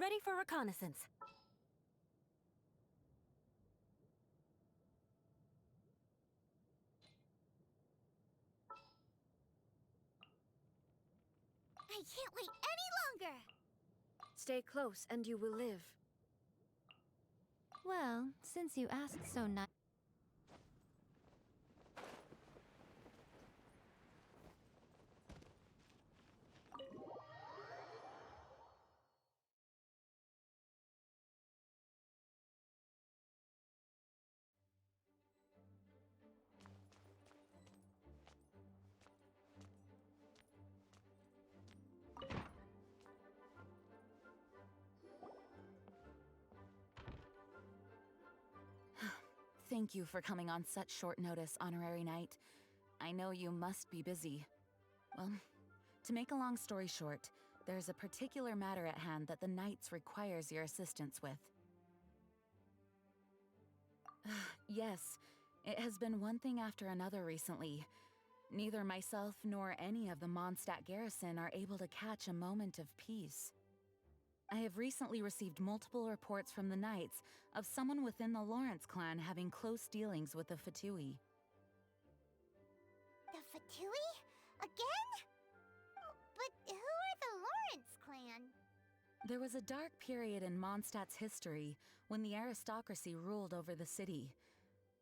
Ready for reconnaissance. I can't wait any longer! Stay close and you will live. Well, since you asked so nice. Thank you for coming on such short notice, Honorary Knight. I know you must be busy. Well, to make a long story short, there's a particular matter at hand that the Knights requires your assistance with. Yes, it has been one thing after another recently. Neither myself nor any of the Mondstadt garrison are able to catch a moment of peace. I have recently received multiple reports from the Knights of someone within the Lawrence clan having close dealings with the Fatui. The Fatui? Again? But who are the Lawrence clan? There was a dark period in Mondstadt's history when the aristocracy ruled over the city.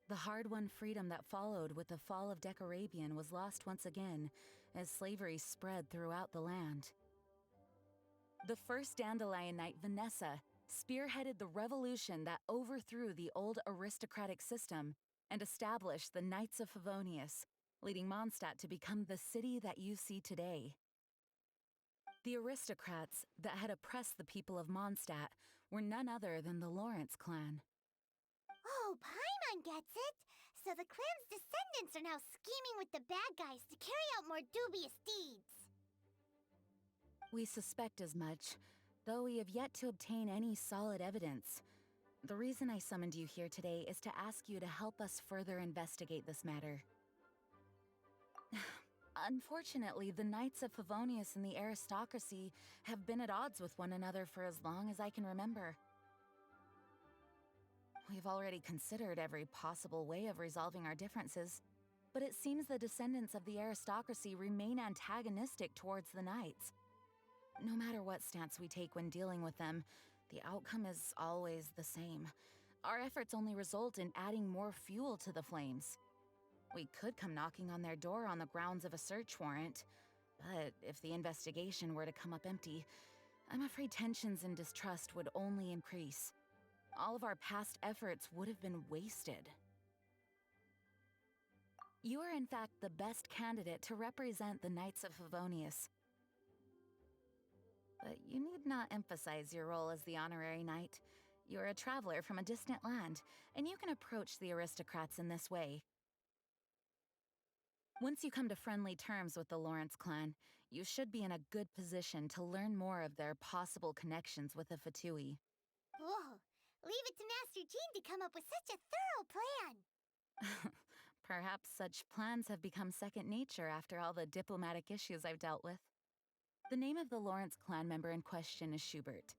The hard-won freedom that followed with the fall of Decarabian was lost once again as slavery spread throughout the land. The first Dandelion Knight, Vanessa, spearheaded the revolution that overthrew the old aristocratic system and established the Knights of Favonius, leading Mondstadt to become the city that you see today. The aristocrats that had oppressed the people of Mondstadt were none other than the Lawrence clan. Oh, Paimon gets it! So the clan's descendants are now scheming with the bad guys to carry out more dubious deeds. We suspect as much, though we have yet to obtain any solid evidence. The reason I summoned you here today is to ask you to help us further investigate this matter. Unfortunately, the Knights of Favonius and the aristocracy have been at odds with one another for as long as I can remember. We've already considered every possible way of resolving our differences, but it seems the descendants of the aristocracy remain antagonistic towards the Knights. No matter what stance we take when dealing with them, the outcome is always the same. Our efforts only result in adding more fuel to the flames. We could come knocking on their door on the grounds of a search warrant, but if the investigation were to come up empty, I'm afraid tensions and distrust would only increase. All of our past efforts would have been wasted. You are in fact the best candidate to represent the Knights of Favonius. But you need not emphasize your role as the Honorary Knight. You're a traveler from a distant land, and you can approach the aristocrats in this way. Once you come to friendly terms with the Lawrence clan, you should be in a good position to learn more of their possible connections with the Fatui. Whoa! Leave it to Master Jean to come up with such a thorough plan! Perhaps such plans have become second nature after all the diplomatic issues I've dealt with. The name of the Lawrence clan member in question is Schubert.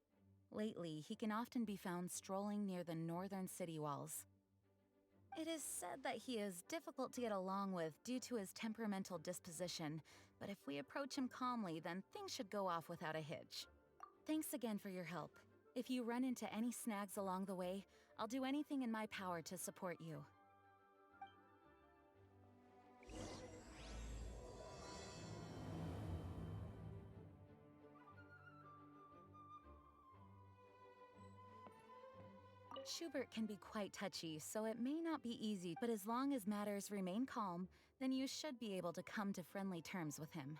Lately, he can often be found strolling near the northern city walls. It is said that he is difficult to get along with due to his temperamental disposition, but if we approach him calmly, then things should go off without a hitch. Thanks again for your help. If you run into any snags along the way, I'll do anything in my power to support you. Schubert can be quite touchy, so it may not be easy, but as long as matters remain calm, then you should be able to come to friendly terms with him.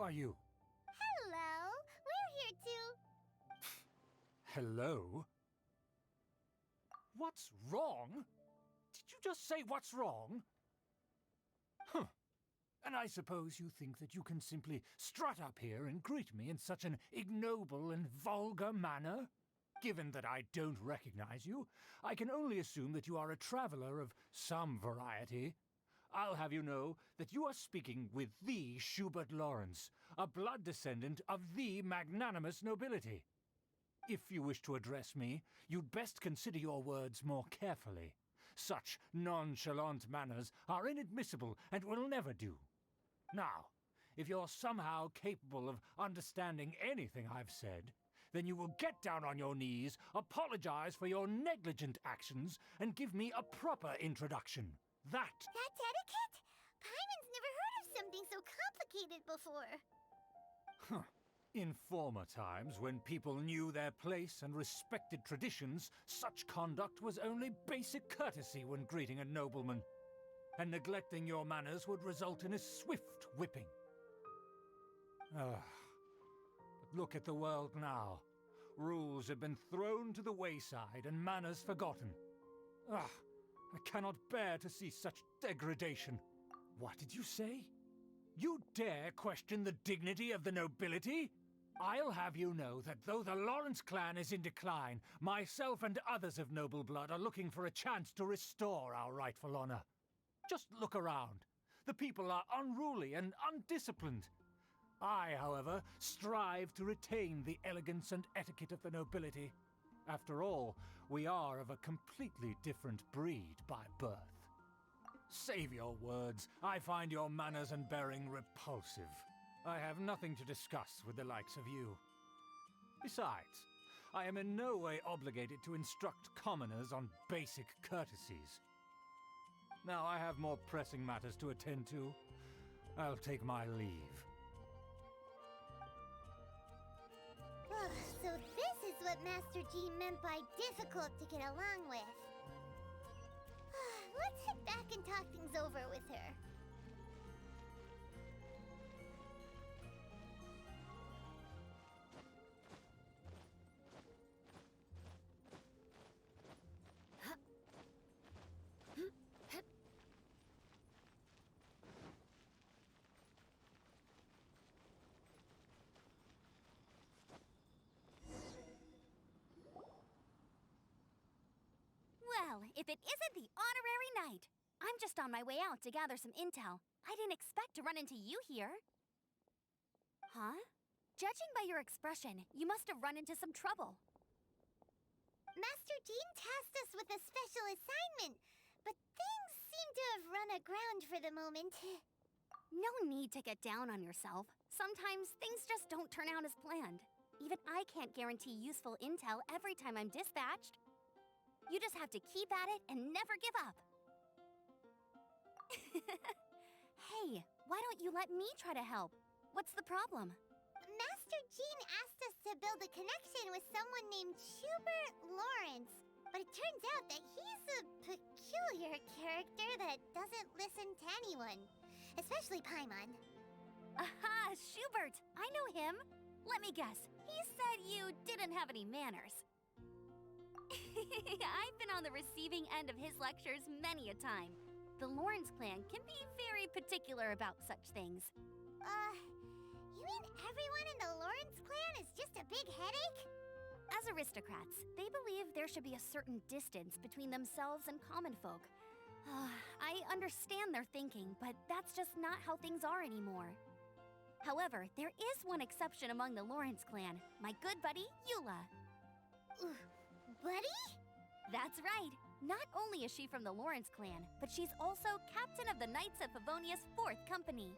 are you? Hello. We're here to... Hello? What's wrong? Did you just say what's wrong? Huh. And I suppose you think that you can simply strut up here and greet me in such an ignoble and vulgar manner? Given that I don't recognize you, I can only assume that you are a traveler of some variety. I'll have you know that you are speaking with the Schubert Lawrence, a blood descendant of the magnanimous nobility. If you wish to address me, you'd best consider your words more carefully. Such nonchalant manners are inadmissible and will never do. Now, if you're somehow capable of understanding anything I've said, then you will get down on your knees, apologize for your negligent actions, and give me a proper introduction. That's etiquette? Paimon's never heard of something so complicated before. Huh. In former times, when people knew their place and respected traditions, such conduct was only basic courtesy when greeting a nobleman. And neglecting your manners would result in a swift whipping. But look at the world now. Rules have been thrown to the wayside and manners forgotten. I cannot bear to see such degradation. What did you say? You dare question the dignity of the nobility? I'll have you know that though the Lawrence clan is in decline, myself and others of noble blood are looking for a chance to restore our rightful honor. Just look around. The people are unruly and undisciplined. I, however, strive to retain the elegance and etiquette of the nobility. After all, we are of a completely different breed by birth. Save your words. I find your manners and bearing repulsive. I have nothing to discuss with the likes of you. Besides, I am in no way obligated to instruct commoners on basic courtesies. Now I have more pressing matters to attend to. I'll take my leave. So this is what Master G meant by difficult to get along with. Let's head back and talk things over with her. Well, if it isn't the honorary knight! I'm just on my way out to gather some intel. I didn't expect to run into you here. Huh? Judging by your expression, you must have run into some trouble. Master Jean tasked us with a special assignment, but things seem to have run aground for the moment. No need to get down on yourself. Sometimes things just don't turn out as planned. Even I can't guarantee useful intel every time I'm dispatched. You just have to keep at it and never give up. Hey, why don't you let me try to help? What's the problem? Master Jean asked us to build a connection with someone named Schubert Lawrence, but it turns out that he's a peculiar character that doesn't listen to anyone, especially Paimon. Aha, Schubert! I know him. Let me guess, he said you didn't have any manners. I've been on the receiving end of his lectures many a time. The Lawrence clan can be very particular about such things. You mean everyone in the Lawrence clan is just a big headache? As aristocrats, they believe there should be a certain distance between themselves and common folk. I understand their thinking, but that's just not how things are anymore. However, there is one exception among the Lawrence clan, my good buddy, EULA. Buddy? That's right. Not only is she from the Lawrence clan, but she's also captain of the Knights of Favonia's 4th Company.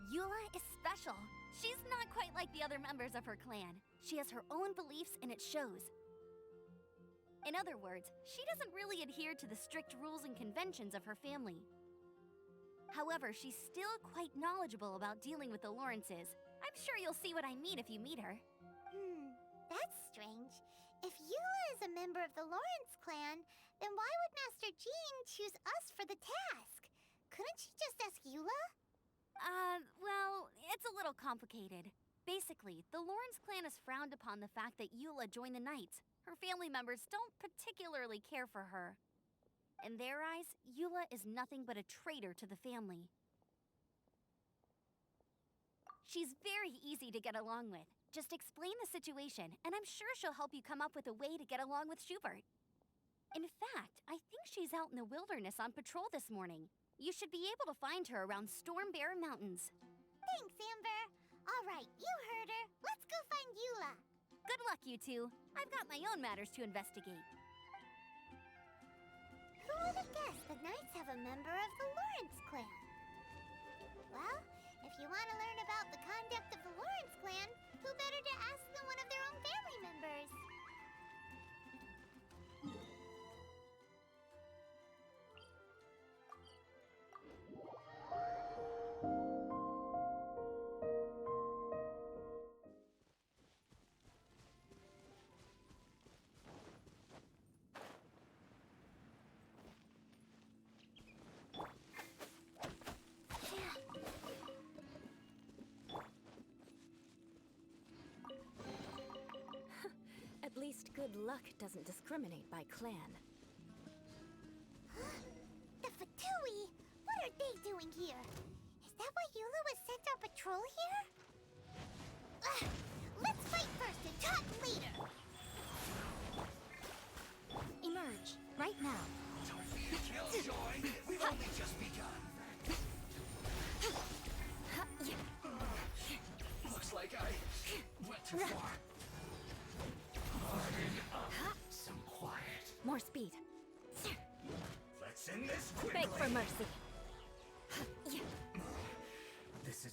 EULA is special. She's not quite like the other members of her clan. She has her own beliefs and it shows. In other words, she doesn't really adhere to the strict rules and conventions of her family. However, she's still quite knowledgeable about dealing with the Lawrences. I'm sure you'll see what I mean if you meet her. That's strange. If Eula is a member of the Lawrence clan, then why would Master Jean choose us for the task? Couldn't she just ask Eula? Well, it's a little complicated. Basically, the Lawrence clan has frowned upon the fact that Eula joined the Knights. Her family members don't particularly care for her. In their eyes, Eula is nothing but a traitor to the family. She's very easy to get along with. Just explain the situation, and I'm sure she'll help you come up with a way to get along with Schubert. In fact, I think she's out in the wilderness on patrol this morning. You should be able to find her around Storm Bear Mountains. Thanks, Amber. All right, you heard her. Let's go find Eula. Good luck, you two. I've got my own matters to investigate. Who would have guessed the Knights have a member of the Lawrence clan? Well, if you want to learn about the conduct of the Lawrence clan, who better to ask than one of their own family members? At least good luck doesn't discriminate by clan. The Fatui! What are they doing here? Is that why Eula was sent on patrol here? Let's fight first and talk later! Emerge, right now. Killjoy! We've only just begun. Looks like I went too far. Harden up. Some quiet. More speed. Let's end this quickly. Beg for mercy. This is...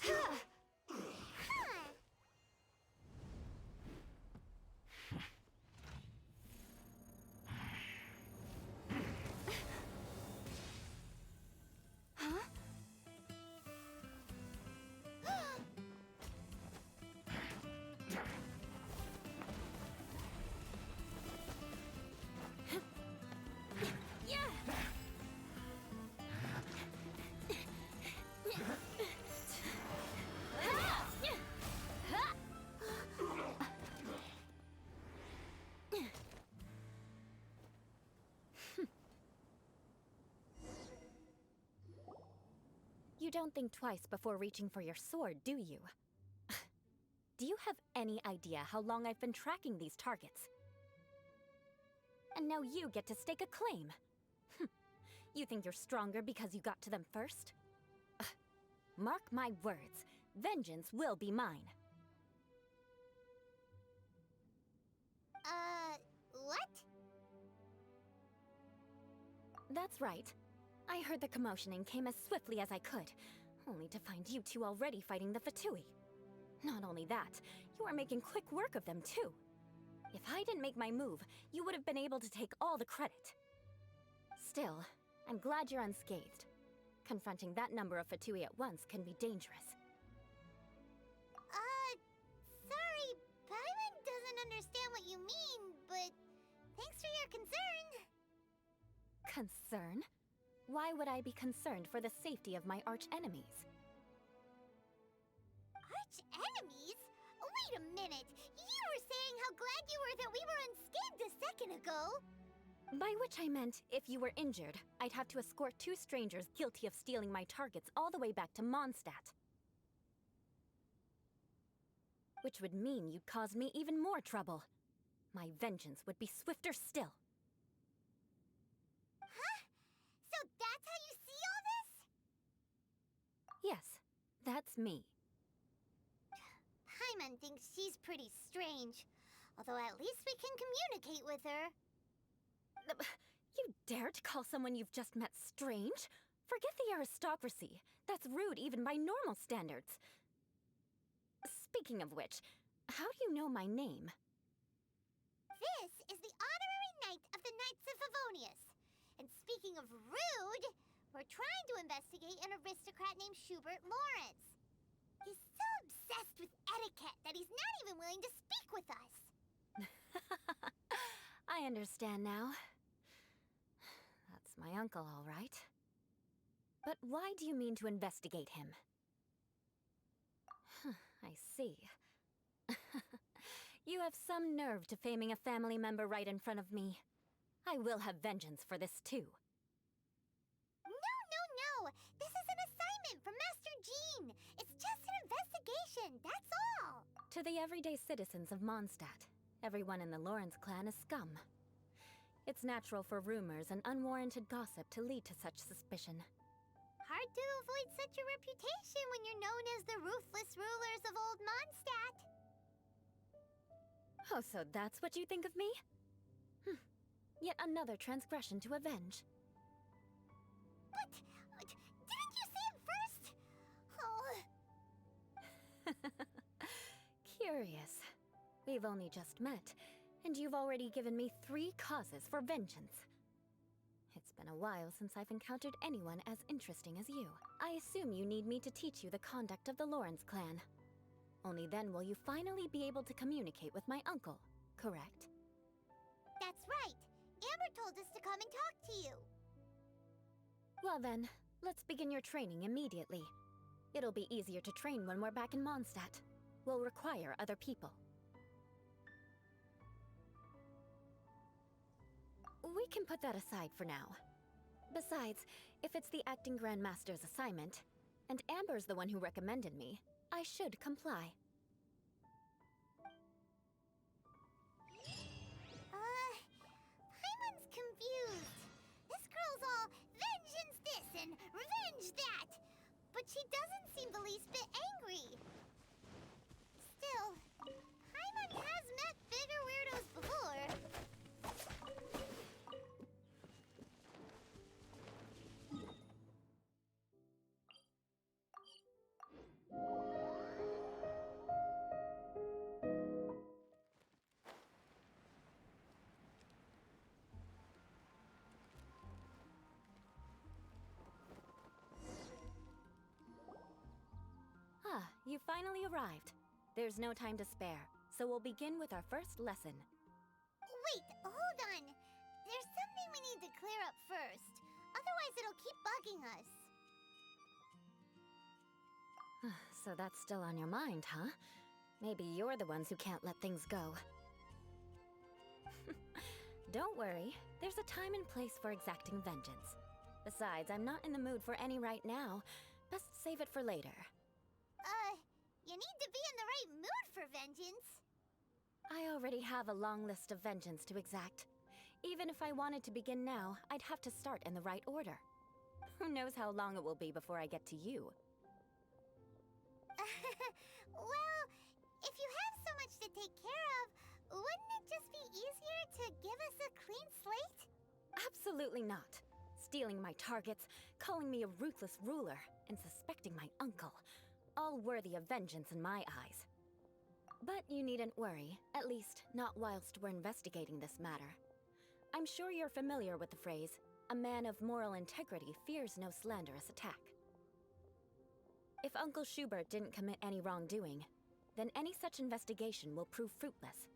You don't think twice before reaching for your sword, do you? Do you have any idea how long I've been tracking these targets? And now you get to stake a claim. You think you're stronger because you got to them first? Mark my words, vengeance will be mine. What? That's right. I heard the commotion and came as swiftly as I could, only to find you two already fighting the Fatui. Not only that, you are making quick work of them too. If I didn't make my move, you would have been able to take all the credit. Still, I'm glad you're unscathed. Confronting that number of Fatui at once can be dangerous. Sorry, Paimon doesn't understand what you mean, but thanks for your concern. Concern? Why would I be concerned for the safety of my arch-enemies? Arch-enemies? Wait a minute! You were saying how glad you were that we were unscathed a second ago! By which I meant, if you were injured, I'd have to escort two strangers guilty of stealing my targets all the way back to Mondstadt. Which would mean you'd cause me even more trouble. My vengeance would be swifter still. Huh? So that's how you see all this? Yes, that's me. Paimon thinks she's pretty strange. Although at least we can communicate with her. You dare to call someone you've just met strange? Forget the aristocracy. That's rude even by normal standards. Speaking of which, how do you know my name? This is the honorary knight of the Knights of Favonius. And speaking of rude, we're trying to investigate an aristocrat named Schubert Lawrence. He's so obsessed with etiquette that he's not even willing to speak with us. understand now. That's my uncle, all right. But why do you mean to investigate him? I see. You have some nerve to faming a family member right in front of me. I will have vengeance for this too. No! This is an assignment from Master Jean! It's just an investigation, that's all! To the everyday citizens of Mondstadt, everyone in the Lawrence clan is scum. It's natural for rumors and unwarranted gossip to lead to such suspicion. Hard to avoid such a reputation when you're known as the ruthless rulers of Old Mondstadt. Oh, so that's what you think of me? Yet another transgression to avenge. But didn't you see him first? Oh. Curious. We've only just met, and you've already given me 3 causes for vengeance. It's been a while since I've encountered anyone as interesting as you. I assume you need me to teach you the conduct of the Lawrence clan. Only then will you finally be able to communicate with my uncle, correct? That's right. Amber told us to come and talk to you. Well then, let's begin your training immediately. It'll be easier to train when we're back in Mondstadt. We'll require other people. We can put that aside for now. Besides, if it's the acting Grandmaster's assignment, and Amber's the one who recommended me, I should comply. Paimon's confused. This girl's all vengeance this and revenge that. But she doesn't seem the least bit angry. Still, Paimon has met bigger weirdos before. You finally arrived. There's no time to spare, so we'll begin with our first lesson. Wait, hold on. There's something we need to clear up first. Otherwise, it'll keep bugging us. So that's still on your mind, huh? Maybe you're the ones who can't let things go. Don't worry, there's a time and place for exacting vengeance. Besides, I'm not in the mood for any right now. Best save it for later. You need to be in the right mood for vengeance. I already have a long list of vengeance to exact. Even if I wanted to begin now, I'd have to start in the right order. Who knows how long it will be before I get to you? Well, if you have so much to take care of, wouldn't it just be easier to give us a clean slate? Absolutely not. Stealing my targets, calling me a ruthless ruler, and suspecting my uncle. All worthy of vengeance in my eyes. But you needn't worry, at least not whilst we're investigating this matter. I'm sure you're familiar with the phrase, a man of moral integrity fears no slanderous attack. If Uncle Schubert didn't commit any wrongdoing, then any such investigation will prove fruitless.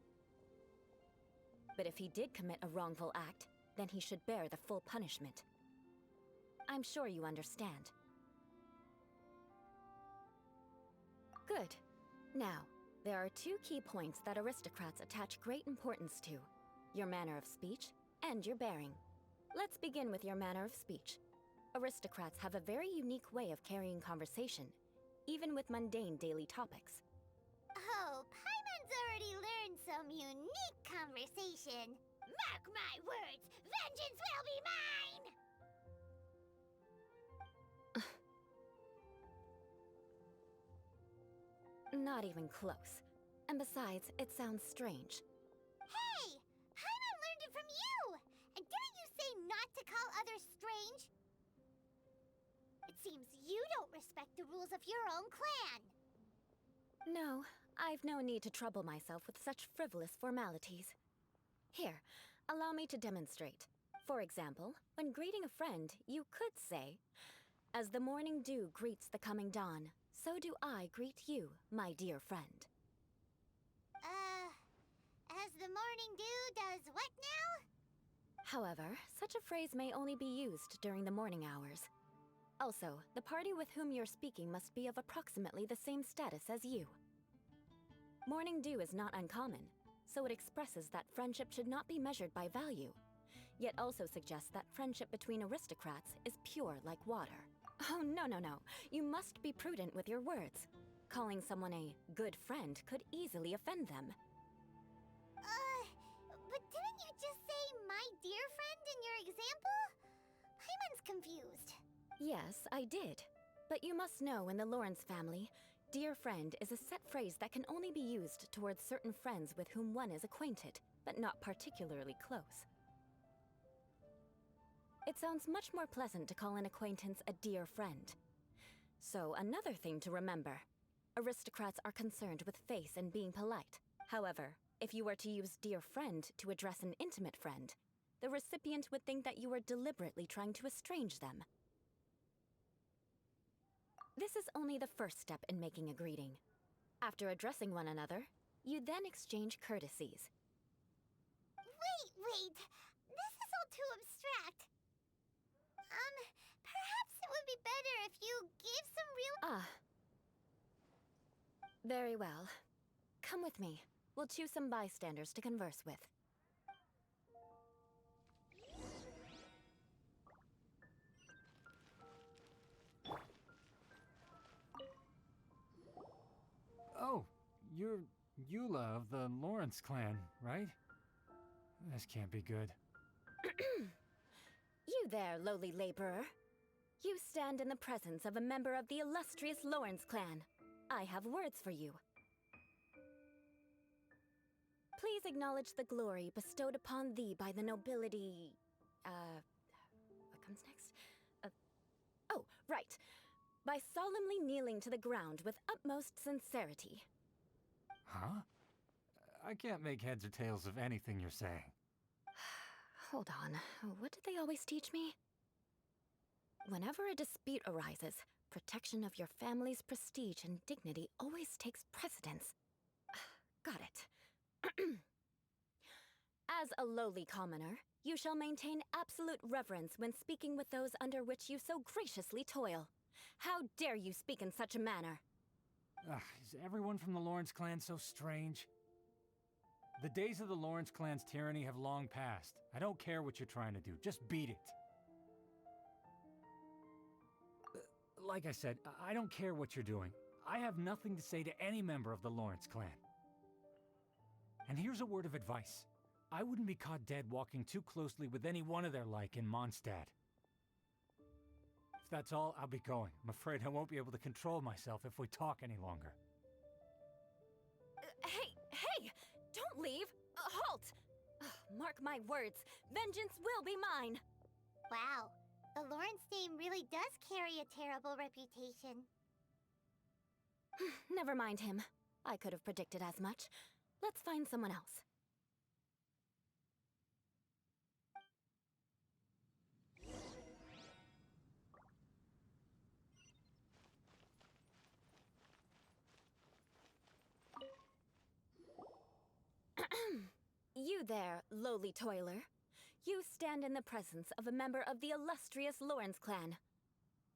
But if he did commit a wrongful act, then he should bear the full punishment. I'm sure you understand. Good. Now, there are 2 key points that aristocrats attach great importance to. Your manner of speech and your bearing. Let's begin with your manner of speech. Aristocrats have a very unique way of carrying conversation, even with mundane daily topics. Oh, Paimon's already learned some unique conversation. Mark my words, vengeance will be mine! Not even close. And besides, it sounds strange. Hey! Paimon learned it from you! And didn't you say not to call others strange? It seems you don't respect the rules of your own clan. No, I've no need to trouble myself with such frivolous formalities. Here, allow me to demonstrate. For example, when greeting a friend, you could say, "As the morning dew greets the coming dawn, so do I greet you, my dear friend." As the morning Morning Dew does what now? However, such a phrase may only be used during the morning hours. Also, the party with whom you're speaking must be of approximately the same status as you. Morning Dew is not uncommon, so it expresses that friendship should not be measured by value, yet also suggests that friendship between aristocrats is pure like water. Oh, no, no, no. You must be prudent with your words. Calling someone a good friend could easily offend them. But didn't you just say my dear friend in your example? Paimon's confused. Yes, I did. But you must know in the Lawrence family, dear friend is a set phrase that can only be used towards certain friends with whom one is acquainted, but not particularly close. It sounds much more pleasant to call an acquaintance a dear friend. So, another thing to remember. Aristocrats are concerned with face and being polite. However, if you were to use dear friend to address an intimate friend, the recipient would think that you were deliberately trying to estrange them. This is only the first step in making a greeting. After addressing one another, you then exchange courtesies. Wait. This is all too abstract. Perhaps it would be better if you gave some real... Ah. Very well. Come with me. We'll choose some bystanders to converse with. Oh, you're EULA of the Lawrence clan, right? This can't be good. You there, lowly laborer. You stand in the presence of a member of the illustrious Lawrence clan. I have words for you. Please acknowledge the glory bestowed upon thee by the nobility... what comes next? Oh, right. By solemnly kneeling to the ground with utmost sincerity. Huh? I can't make heads or tails of anything you're saying. Hold on. What did they always teach me? Whenever a dispute arises, protection of your family's prestige and dignity always takes precedence. Got it. As a lowly commoner, you shall maintain absolute reverence when speaking with those under which you so graciously toil. How dare you speak in such a manner? Is everyone from the Lawrence clan so strange? The days of the Lawrence clan's tyranny have long passed. I don't care what you're trying to do, just beat it. Like I said, I don't care what you're doing. I have nothing to say to any member of the Lawrence clan. And here's a word of advice. I wouldn't be caught dead walking too closely with any one of their like in Mondstadt. If that's all, I'll be going. I'm afraid I won't be able to control myself if we talk any longer. Hey! Don't leave! Halt! Mark my words, vengeance will be mine! Wow, the Lawrence name really does carry a terrible reputation. Never mind him. I could have predicted as much. Let's find someone else. You there, lowly toiler. You stand in the presence of a member of the illustrious Lawrence clan.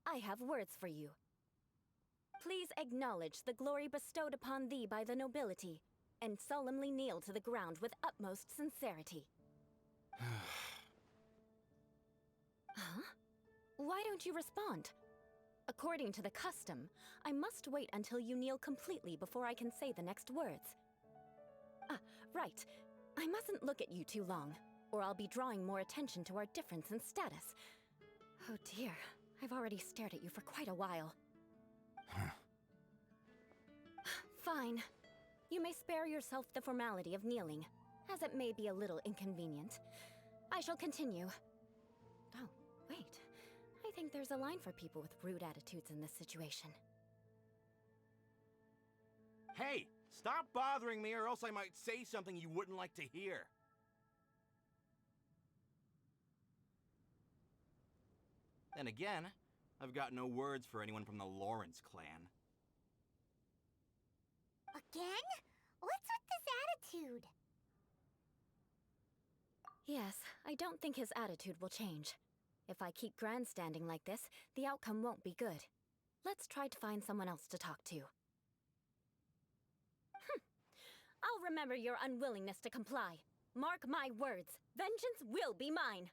I have words for you. Please acknowledge the glory bestowed upon thee by the nobility, and solemnly kneel to the ground with utmost sincerity. Huh? Why don't you respond? According to the custom, I must wait until you kneel completely before I can say the next words. Right. I mustn't look at you too long, or I'll be drawing more attention to our difference in status. Oh dear, I've already stared at you for quite a while. Fine. You may spare yourself the formality of kneeling, as it may be a little inconvenient. I shall continue. Oh, wait. I think there's a line for people with rude attitudes in this situation. Hey! Stop bothering me or else I might say something you wouldn't like to hear. Then again, I've got no words for anyone from the Lawrence clan. Again? What's with this attitude? Yes, I don't think his attitude will change. If I keep grandstanding like this, the outcome won't be good. Let's try to find someone else to talk to. I'll remember your unwillingness to comply. Mark my words, vengeance will be mine!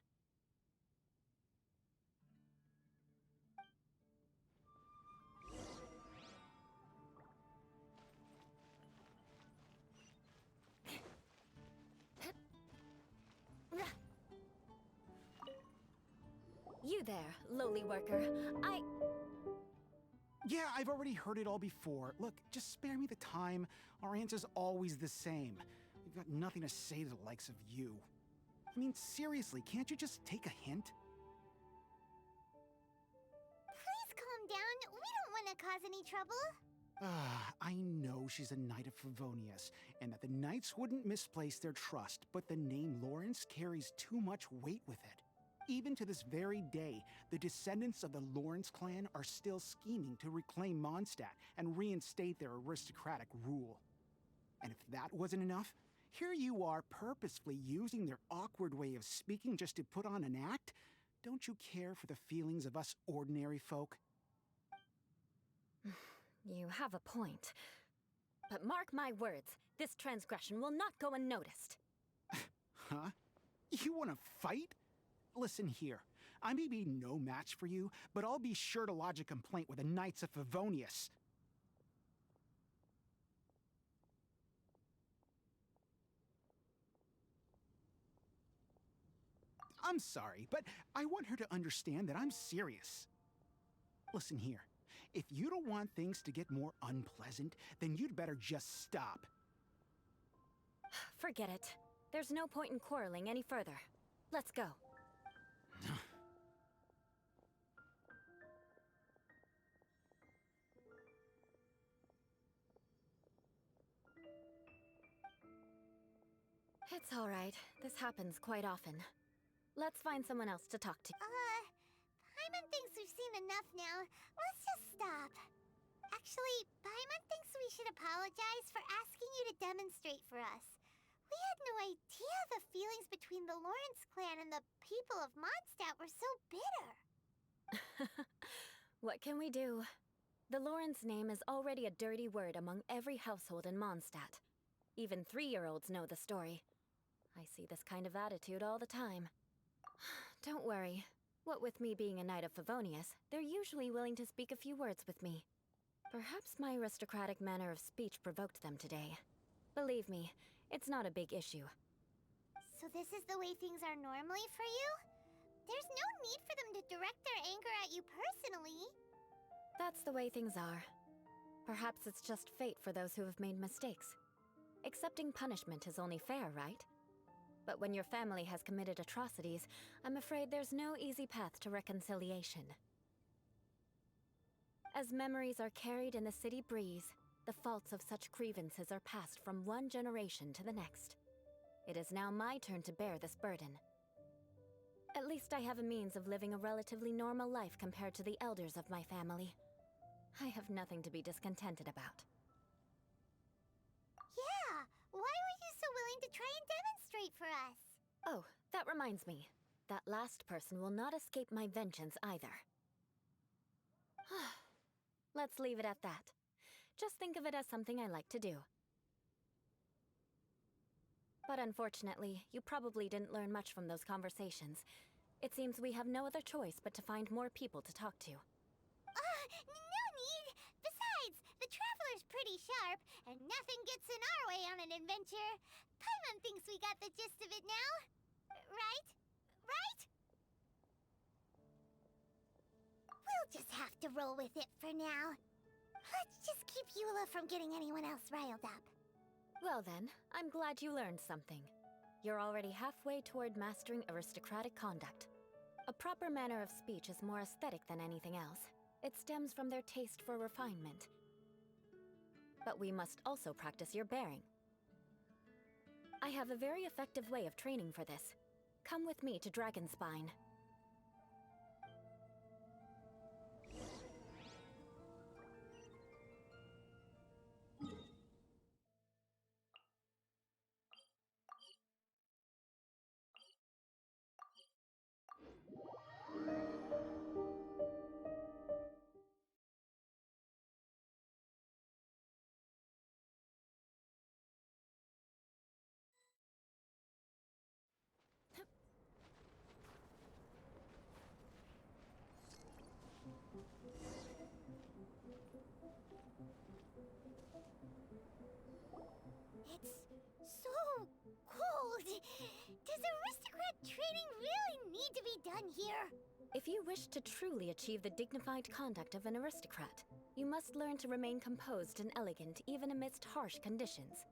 You there, lowly worker. Yeah, I've already heard it all before. Look, just spare me the time. Our answer's always the same. We've got nothing to say to the likes of you. I mean, seriously, can't you just take a hint? Please calm down. We don't want to cause any trouble. I know she's a Knight of Favonius, and that the Knights wouldn't misplace their trust, but the name Lawrence carries too much weight with it. Even to this very day, the descendants of the Lawrence clan are still scheming to reclaim Mondstadt and reinstate their aristocratic rule. And if that wasn't enough, here you are purposefully using their awkward way of speaking just to put on an act? Don't you care for the feelings of us ordinary folk? You have a point. But mark my words, this transgression will not go unnoticed. Huh? You want to fight? Listen here, I may be no match for you, but I'll be sure to lodge a complaint with the Knights of Favonius. I'm sorry, but I want her to understand that I'm serious. Listen here, if you don't want things to get more unpleasant, then you'd better just stop. Forget it. There's no point in quarreling any further. Let's go. It's all right. This happens quite often. Let's find someone else to talk to. Paimon thinks we've seen enough now. Let's just stop. Actually, Paimon thinks we should apologize for asking you to demonstrate for us. We had no idea the feelings between the Lawrence clan and the people of Mondstadt were so bitter. What can we do? The Lawrence name is already a dirty word among every household in Mondstadt. Even 3-year-olds know the story. I see this kind of attitude all the time. Don't worry. What with me being a Knight of Favonius, they're usually willing to speak a few words with me. Perhaps my aristocratic manner of speech provoked them today. Believe me, it's not a big issue. So this is the way things are normally for you? There's no need for them to direct their anger at you personally. That's the way things are. Perhaps it's just fate for those who have made mistakes. Accepting punishment is only fair, right? But when your family has committed atrocities, I'm afraid there's no easy path to reconciliation. As memories are carried in the city breeze, the faults of such grievances are passed from one generation to the next. It is now my turn to bear this burden. At least I have a means of living a relatively normal life compared to the elders of my family. I have nothing to be discontented about. Yeah, why were you so willing to try and demonstrate for us? Oh, that reminds me. That last person will not escape my vengeance either. Let's leave it at that. Just think of it as something I like to do. But unfortunately, you probably didn't learn much from those conversations. It seems we have no other choice but to find more people to talk to. No need! Besides, the Traveler's pretty sharp, and nothing gets in our way on an adventure. Paimon thinks we got the gist of it now. Right? Right? We'll just have to roll with it for now. Let's just keep Eula from getting anyone else riled up. Well then, I'm glad you learned something. You're already halfway toward mastering aristocratic conduct. A proper manner of speech is more aesthetic than anything else. It stems from their taste for refinement. But we must also practice your bearing. I have a very effective way of training for this. Come with me to Dragonspine. done here? If you wish to truly achieve the dignified conduct of an aristocrat, you must learn to remain composed and elegant even amidst harsh conditions.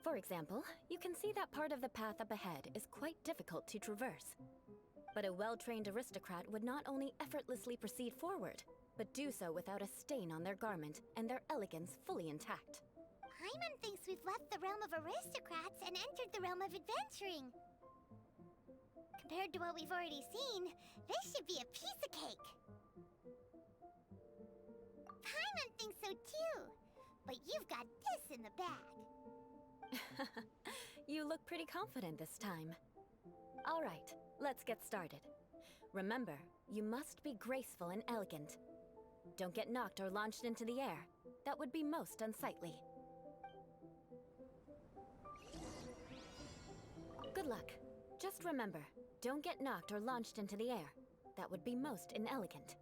For example, you can see that part of the path up ahead is quite difficult to traverse. But a well-trained aristocrat would not only effortlessly proceed forward, but do so without a stain on their garment and their elegance fully intact. Paimon thinks we've left the realm of aristocrats and entered the realm of adventuring. Compared to what we've already seen, this should be a piece of cake. Paimon thinks so too, but you've got this in the bag. You look pretty confident this time. All right, let's get started. Remember, you must be graceful and elegant. Don't get knocked or launched into the air. That would be most unsightly. Good luck. Just remember, don't get knocked or launched into the air. That would be most inelegant.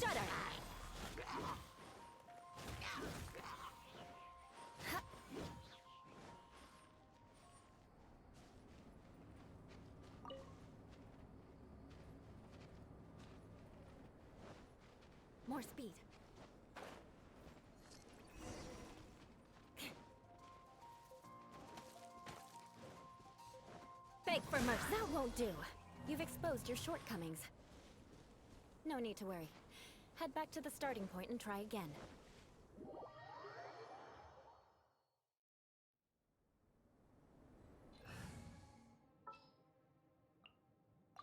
Shudder! More speed. Beg for mercy. That won't do. You've exposed your shortcomings. No need to worry. Head back to the starting point and try again.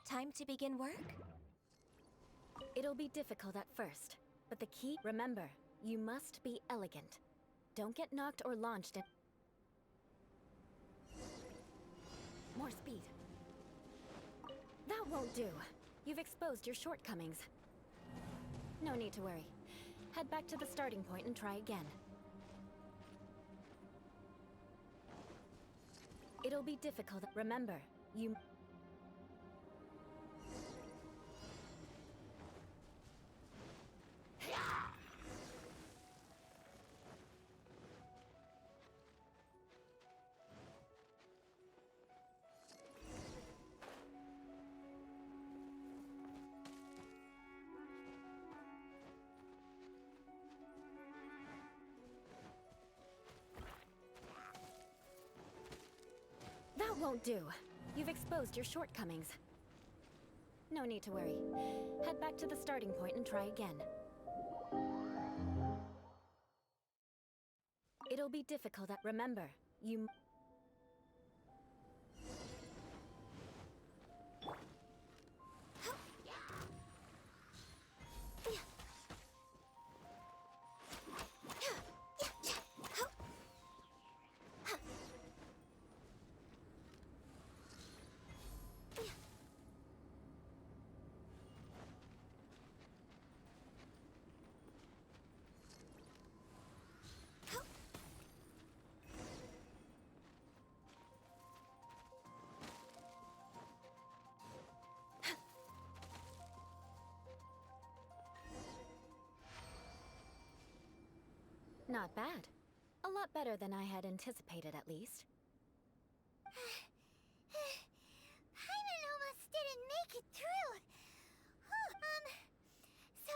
Time to begin work? It'll be difficult at first, but the key, remember, you must be elegant. Don't get knocked or launched in... More speed. That won't do. You've exposed your shortcomings. No need to worry. Head back to the starting point and try again. It'll be difficult. Remember, you... That won't do. You've exposed your shortcomings. No need to worry. Head back to the starting point and try again. It'll be difficult. Remember, you... Not bad. A lot better than I had anticipated, at least. Paimon almost didn't make it through. So,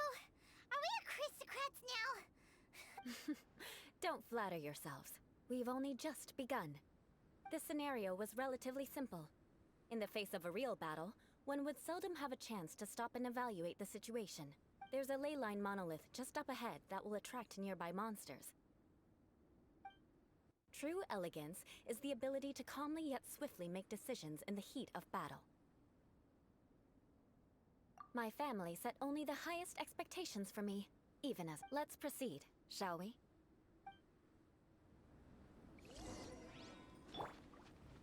are we aristocrats now? Don't flatter yourselves. We've only just begun. This scenario was relatively simple. In the face of a real battle, one would seldom have a chance to stop and evaluate the situation. There's a ley line monolith just up ahead that will attract nearby monsters. True elegance is the ability to calmly yet swiftly make decisions in the heat of battle. My family set only the highest expectations for me, even as... Let's proceed, shall we?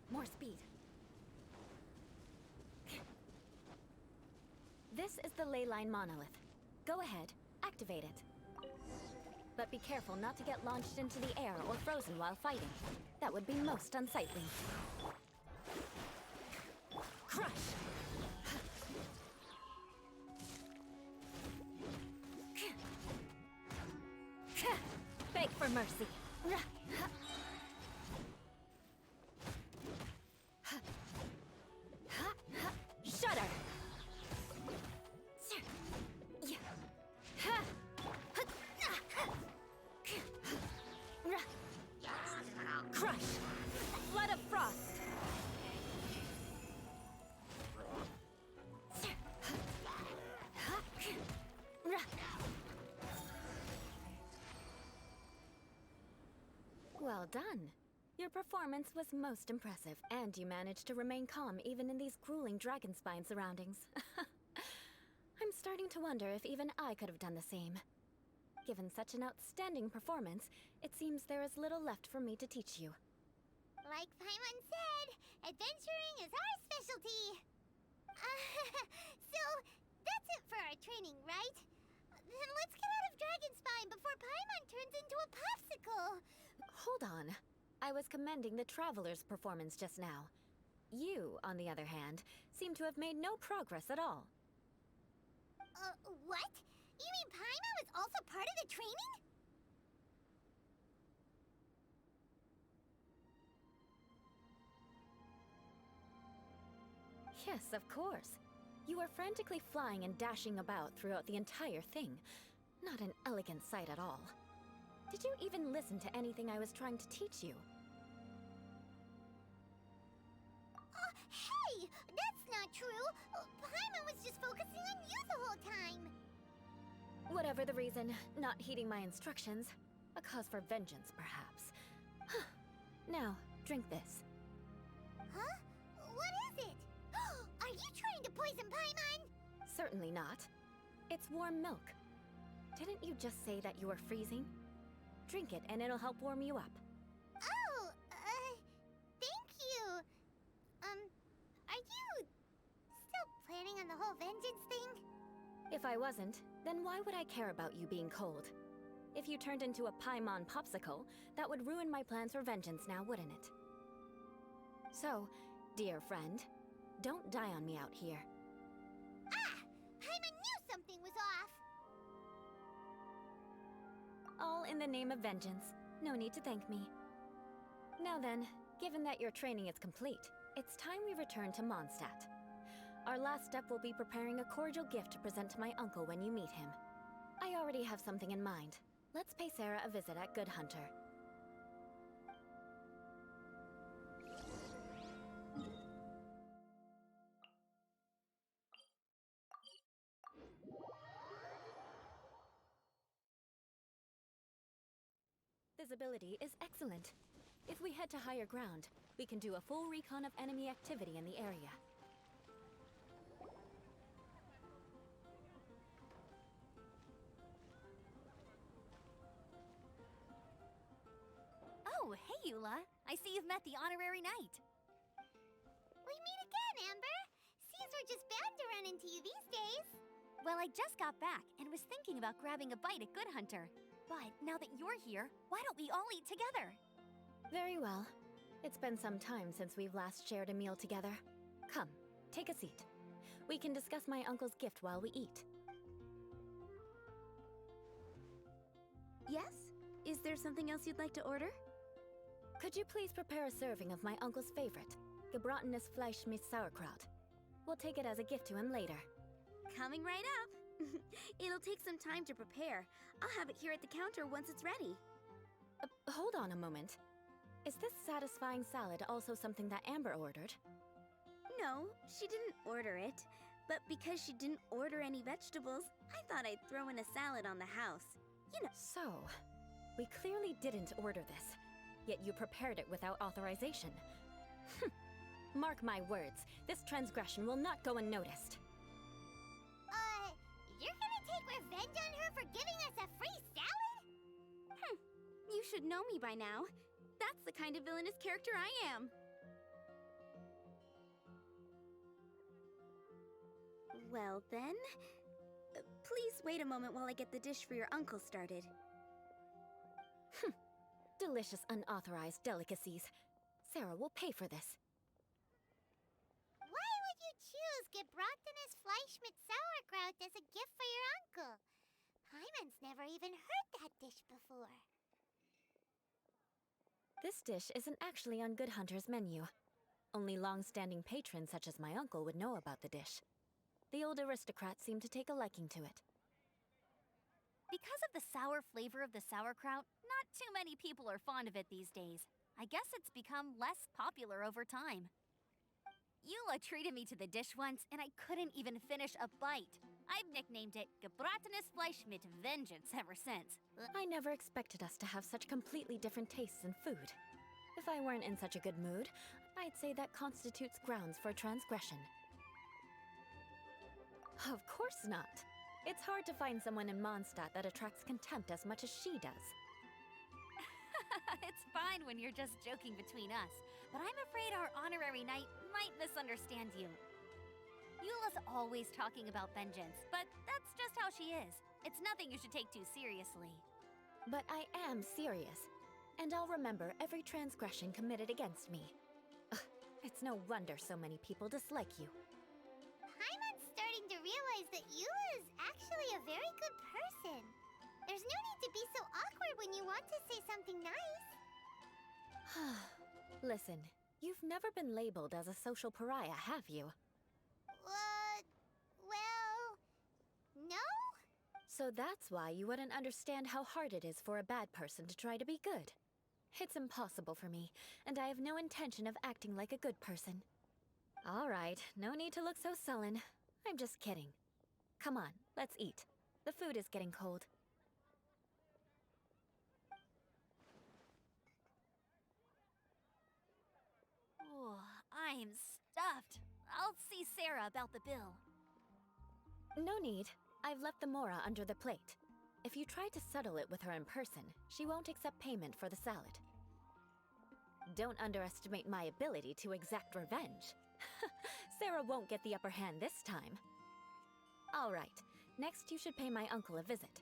More speed. This is the ley line monolith. Go ahead, activate it. But be careful not to get launched into the air or frozen while fighting. That would be most unsightly. Crush! mercy. Shudder! Crush! Flood of frost! Well done. Your performance was most impressive, and you managed to remain calm even in these grueling dragon spine surroundings. I'm starting to wonder if even I could have done the same. Given such an outstanding performance, it seems there is little left for me to teach you. Like Paimon said, adventuring is our specialty. So, that's it for our training, right? Then let's get out of Dragon Spine before Paimon turns into a popsicle. Hold on. I was commending the Traveler's performance just now. You, on the other hand, seem to have made no progress at all. What? You mean Paimon was also part of the training? Yes, of course. You were frantically flying and dashing about throughout the entire thing. Not an elegant sight at all. Did you even listen to anything I was trying to teach you? Hey! That's not true! Paimon was just focusing on you the whole time! Whatever the reason, not heeding my instructions. A cause for vengeance, perhaps. Now, drink this. Huh? What is it? Are you trying to poison Paimon? Certainly not. It's warm milk. Didn't you just say that you were freezing? Drink it and it'll help warm you up. Oh, thank you. Are you still planning on the whole vengeance thing? If I wasn't, then why would I care about you being cold? If you turned into a Paimon popsicle, that would ruin my plans for vengeance now, wouldn't it? So, dear friend, don't die on me out here. Ah! Paimon knew something was off! All in the name of vengeance. No need to thank me. Now then, given that your training is complete, it's time we return to Mondstadt. Our last step will be preparing a cordial gift to present to my uncle when you meet him. I already have something in mind. Let's pay Sarah a visit at Good Hunter. Visibility is excellent. If we head to higher ground, we can do a full recon of enemy activity in the area. Oh, hey, Eula. I see you've met the honorary knight. We meet again, Amber! Seems we're just bound to run into you these days. Well, I just got back and was thinking about grabbing a bite at Good Hunter. But now that you're here, why don't we all eat together? Very well. It's been some time since we've last shared a meal together. Come, take a seat. We can discuss my uncle's gift while we eat. Yes? Is there something else you'd like to order? Could you please prepare a serving of my uncle's favorite, gebratenes Fleisch mit Sauerkraut? We'll take it as a gift to him later. Coming right up. It'll take some time to prepare. I'll have it here at the counter once it's ready. Hold on a moment. Is this satisfying salad also something that Amber ordered? No, she didn't order it. But because she didn't order any vegetables, I thought I'd throw in a salad on the house. You know. So, we clearly didn't order this, yet you prepared it without authorization. Mark my words, this transgression will not go unnoticed. You're gonna take revenge on her for giving us a free salad? You should know me by now. That's the kind of villainous character I am. Well then, please wait a moment while I get the dish for your uncle started. Delicious unauthorized delicacies. Sarah will pay for this. Why would you choose gebratenes Fleisch mit Sauerkraut as a gift for your uncle? Paimon's never even heard that dish before. This dish isn't actually on Good Hunter's menu. Only long-standing patrons such as my uncle would know about the dish. The old aristocrat seemed to take a liking to it. Because of the sour flavor of the sauerkraut, not too many people are fond of it these days. I guess it's become less popular over time. Eula treated me to the dish once, and I couldn't even finish a bite. I've nicknamed it Gebratenes Fleisch mit Vengeance ever since. I never expected us to have such completely different tastes in food. If I weren't in such a good mood, I'd say that constitutes grounds for transgression. Of course not. It's hard to find someone in Mondstadt that attracts contempt as much as she does. It's fine when you're just joking between us, but I'm afraid our honorary knight might misunderstand you. Eula's always talking about vengeance, but that's just how she is. It's nothing you should take too seriously. But I am serious, and I'll remember every transgression committed against me. Ugh, it's no wonder so many people dislike you. Paimon's starting to realize that Eula is actually a very good person. There's no need to be so awkward when you want to say something nice. Listen, you've never been labeled as a social pariah, have you? Well, no? So that's why you wouldn't understand how hard it is for a bad person to try to be good. It's impossible for me, and I have no intention of acting like a good person. All right, no need to look so sullen. I'm just kidding. Come on, let's eat. The food is getting cold. Oh, I'm stuffed. I'll see Sarah about the bill. No need. I've left the mora under the plate. If you try to settle it with her in person, she won't accept payment for the salad. Don't underestimate my ability to exact revenge. Sarah won't get the upper hand this time. All right, next you should pay my uncle a visit.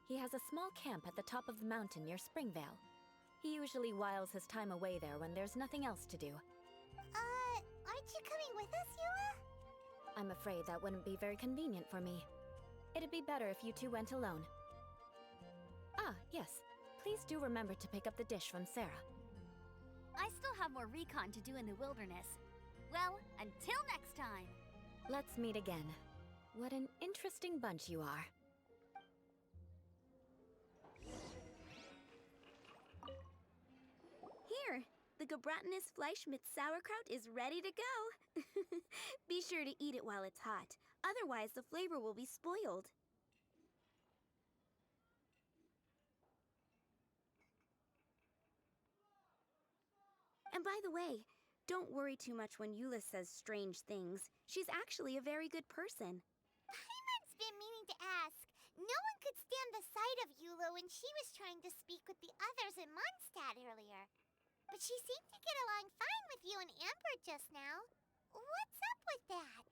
He has a small camp at the top of the mountain near Springvale. He usually whiles his time away there when there's nothing else to do. Aren't you coming with us, Eula? I'm afraid that wouldn't be very convenient for me. It'd be better if you two went alone. Ah, yes. Please do remember to pick up the dish from Sarah. I still have more recon to do in the wilderness. Well, until next time. Let's meet again. What an interesting bunch you are. Here, the Gebratenes Fleisch mit sauerkraut is ready to go. Be sure to eat it while it's hot. Otherwise, the flavor will be spoiled. And by the way, don't worry too much when Eula says strange things. She's actually a very good person. Paimon's been meaning to ask. No one could stand the sight of Eula when she was trying to speak with the others in Mondstadt earlier. But she seemed to get along fine with you and Amber just now. What's up with that?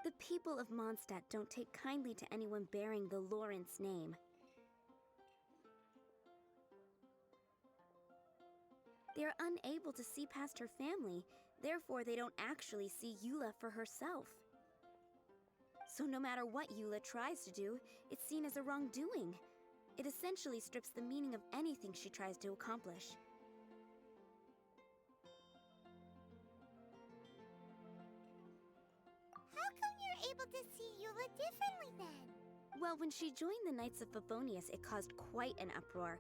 The people of Mondstadt don't take kindly to anyone bearing the Lawrence name. They are unable to see past her family, therefore they don't actually see Eula for herself. So no matter what Eula tries to do, it's seen as a wrongdoing. It essentially strips the meaning of anything she tries to accomplish. How come you're able to see Eula differently then? Well, when she joined the Knights of Favonius, it caused quite an uproar.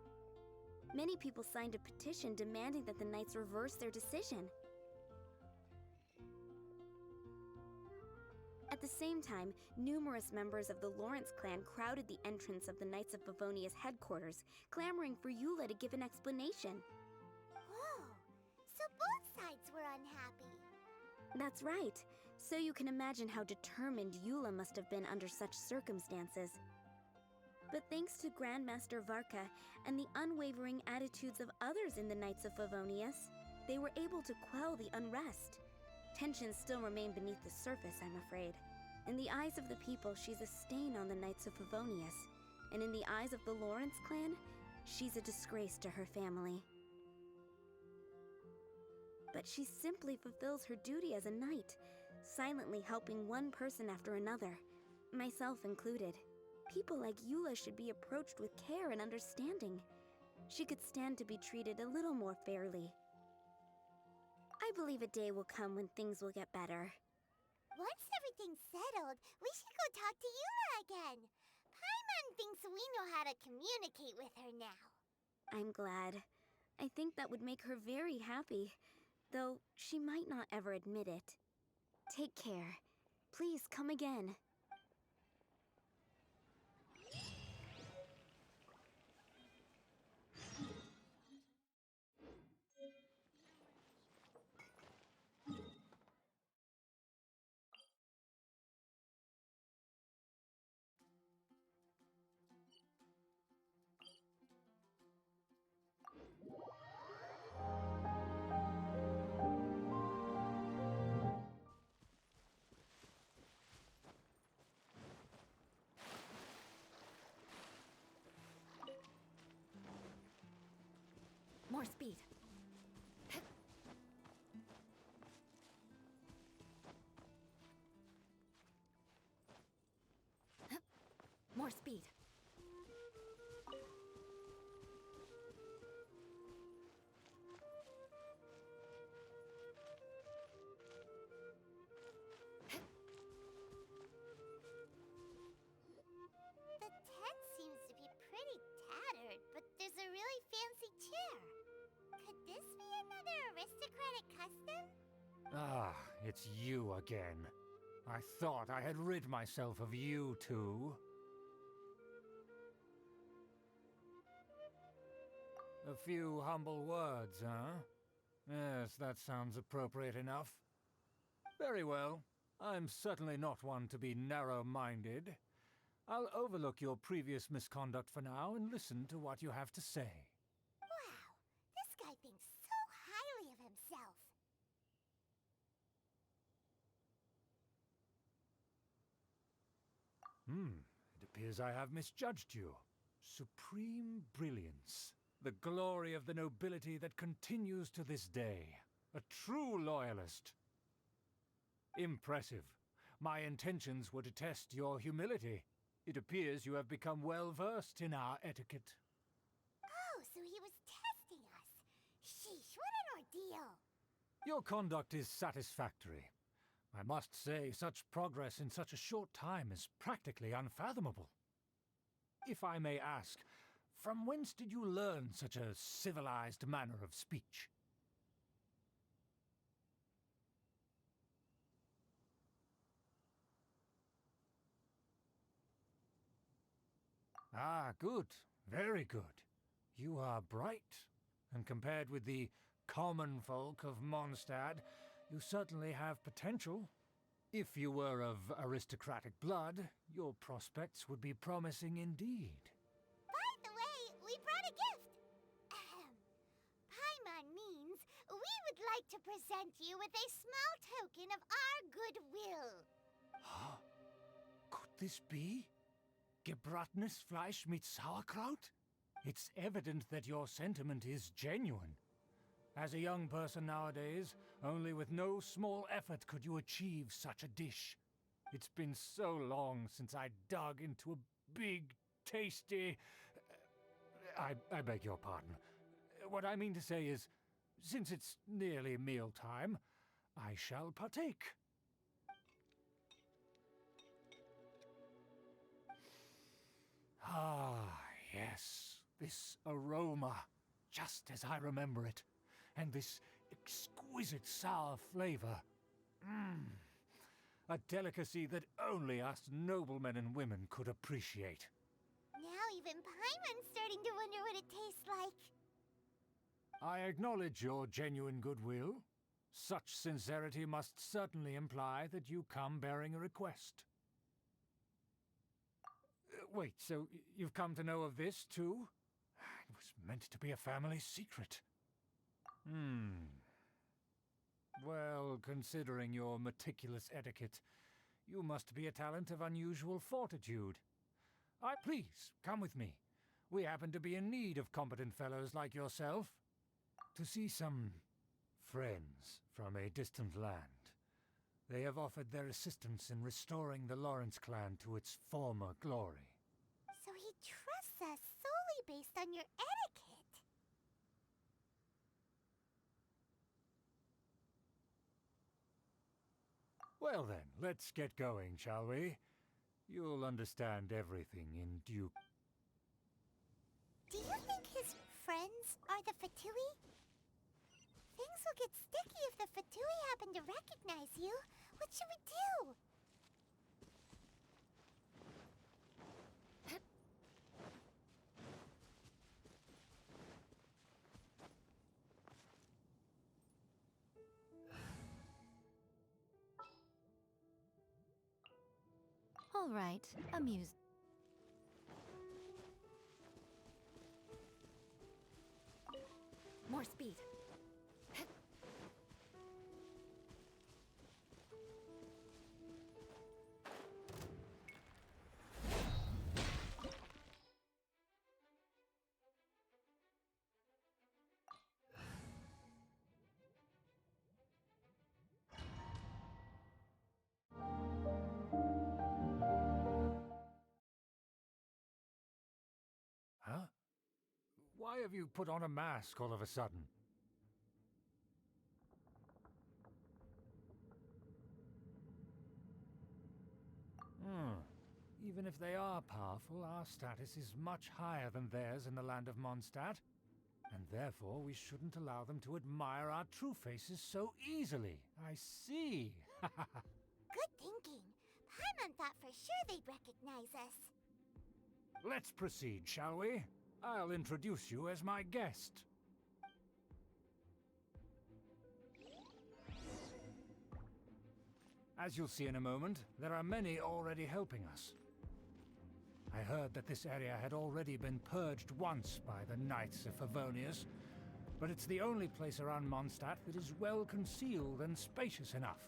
Many people signed a petition demanding that the Knights reverse their decision. At the same time, numerous members of the Lawrence clan crowded the entrance of the Knights of Favonius headquarters, clamoring for Eula to give an explanation. Whoa, so both sides were unhappy. That's right. So you can imagine how determined Eula must have been under such circumstances. But thanks to Grandmaster Varka and the unwavering attitudes of others in the Knights of Favonius, they were able to quell the unrest. Tensions still remain beneath the surface, I'm afraid. In the eyes of the people, she's a stain on the Knights of Favonius. And in the eyes of the Lawrence clan, she's a disgrace to her family. But she simply fulfills her duty as a knight, silently helping one person after another, myself included. People like Eula should be approached with care and understanding. she could stand to be treated a little more fairly. I believe a day will come when things will get better. Once everything's settled, we should go talk to Eula again. Paimon thinks we know how to communicate with her now. I'm glad. I think that would make her very happy, though she might not ever admit it. Take care. Please come again. More speed. More speed. The tent seems to be pretty tattered, but there's a really fancy chair. Could this be another aristocratic custom? Ah, it's you again. I thought I had rid myself of you two. A few humble words, huh? Yes, that sounds appropriate enough. Very well. I'm certainly not one to be narrow-minded. I'll overlook your previous misconduct for now and listen to what you have to say. Wow, this guy thinks so highly of himself. It appears I have misjudged you. Supreme brilliance. The glory of the nobility that continues to this day. A true loyalist. Impressive. My intentions were to test your humility. It appears you have become well-versed in our etiquette. Oh, so he was testing us. Sheesh, what an ordeal. Your conduct is satisfactory. I must say, such progress in such a short time is practically unfathomable. If I may ask, from whence did you learn such a civilized manner of speech? Ah, good. Very good. You are bright, and compared with the common folk of Mondstadt, you certainly have potential. If you were of aristocratic blood, your prospects would be promising indeed. By the way, we brought a gift. Paimon means we would like to present you with a small token of our goodwill. Huh? Could this be? Gebratenes Fleisch mit Sauerkraut? It's evident that your sentiment is genuine. As a young person nowadays, only with no small effort could you achieve such a dish. It's been so long since I dug into a big, tasty... I beg your pardon. What I mean to say is, since it's nearly mealtime, I shall partake. Ah, yes, this aroma, just as I remember it, and this exquisite sour flavor. A delicacy that only us noblemen and women could appreciate. Now even Paimon's starting to wonder what it tastes like. I acknowledge your genuine goodwill. Such sincerity must certainly imply that you come bearing a request. Wait, so you've come to know of this, too? It was meant to be a family secret. Well, considering your meticulous etiquette, you must be a talent of unusual fortitude. Please, come with me. We happen to be in need of competent fellows like yourself. To see some friends from a distant land. They have offered their assistance in restoring the Lawrence clan to its former glory. So he trusts us solely based on your etiquette. Well then, let's get going, shall we? You'll understand everything in due... Do you think his friends are the Fatui? Things will get sticky if the Fatui happen to recognize you. What should we do? All right, amuse. More speed. Huh? Why have you put on a mask all of a sudden? Even if they are powerful, our status is much higher than theirs in the land of Mondstadt. And therefore, we shouldn't allow them to admire our true faces so easily. I see. Good thinking. Paimon thought for sure they'd recognize us. Let's proceed, shall we? I'll introduce you as my guest. As you'll see in a moment, there are many already helping us. I heard that this area had already been purged once by the Knights of Favonius, but it's the only place around Mondstadt that is well concealed and spacious enough.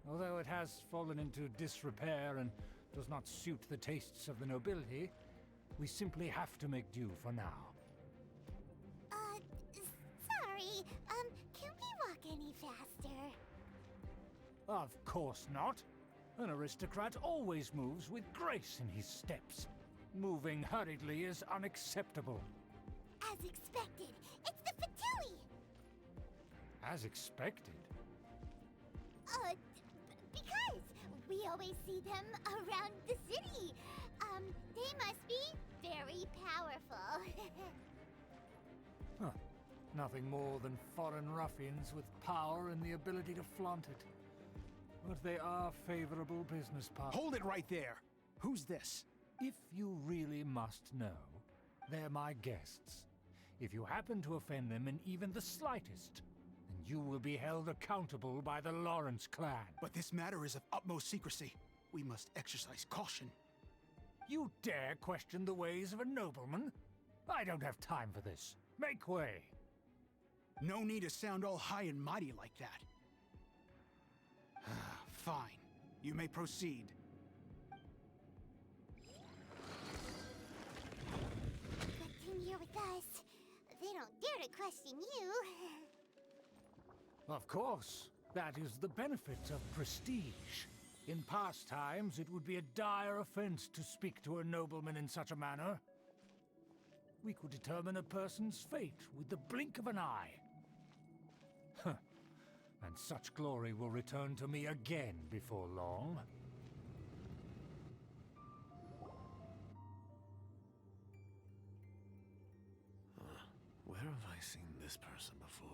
Although it has fallen into disrepair and does not suit the tastes of the nobility, we simply have to make do for now. Sorry, can we walk any faster? Of course not. An aristocrat always moves with grace in his steps. Moving hurriedly is unacceptable. As expected, it's the Fatui! As expected? Because we always see them around the city. They must be very powerful. Huh. Nothing more than foreign ruffians with power and the ability to flaunt it. But they are favorable business partners. Hold it right there! Who's this? If you really must know, they're my guests. If you happen to offend them in even the slightest, then you will be held accountable by the Lawrence clan. But this matter is of utmost secrecy. We must exercise caution. You dare question the ways of a nobleman? I don't have time for this. Make way. No need to sound all high and mighty like that. Fine. You may proceed. Good thing you're with us. They don't dare to question you. Of course. That is the benefit of prestige. In past times, it would be a dire offense to speak to a nobleman in such a manner. We could determine a person's fate with the blink of an eye. Huh. And such glory will return to me again before long. Where have I seen this person before?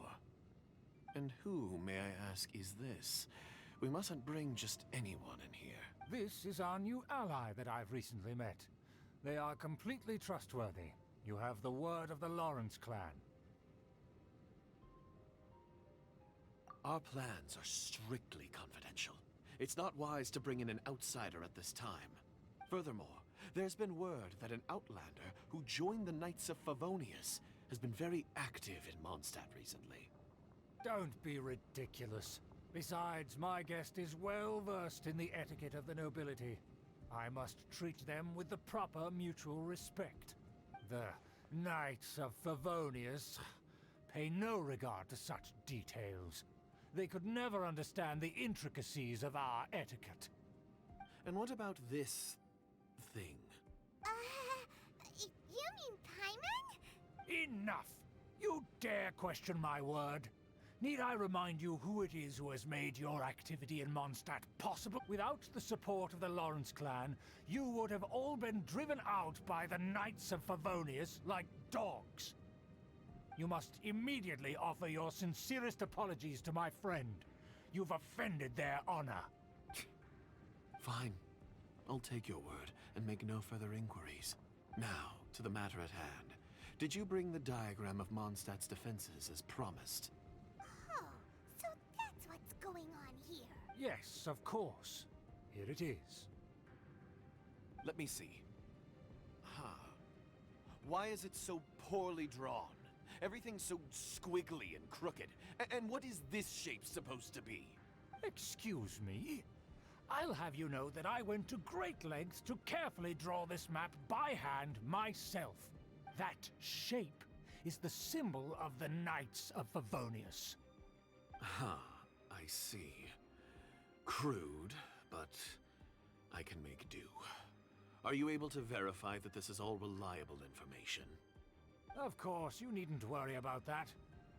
And who, may I ask, is this? We mustn't bring just anyone in here. This is our new ally that I've recently met. They are completely trustworthy. You have the word of the Lawrence clan. Our plans are strictly confidential. It's not wise to bring in an outsider at this time. Furthermore, there's been word that an outlander who joined the Knights of Favonius has been very active in Mondstadt recently. Don't be ridiculous. Besides, my guest is well versed in the etiquette of the nobility. I must treat them with the proper mutual respect. The Knights of Favonius pay no regard to such details. They could never understand the intricacies of our etiquette. And what about this thing? You mean Paimon? Enough! You dare question my word? Need I remind you who it is who has made your activity in Mondstadt possible? Without the support of the Lawrence clan, you would have all been driven out by the Knights of Favonius like dogs. You must immediately offer your sincerest apologies to my friend. You've offended their honor. Fine. I'll take your word and make no further inquiries. Now, to the matter at hand. Did you bring the diagram of Mondstadt's defenses as promised? Oh, so that's what's going on here. Yes, of course. Here it is. Let me see. Why is it so poorly drawn? Everything's so squiggly and crooked. And what is this shape supposed to be? Excuse me? I'll have you know that I went to great lengths to carefully draw this map by hand myself. That shape is the symbol of the Knights of Favonius. I see. Crude, but I can make do. Are you able to verify that this is all reliable information? Of course, you needn't worry about that.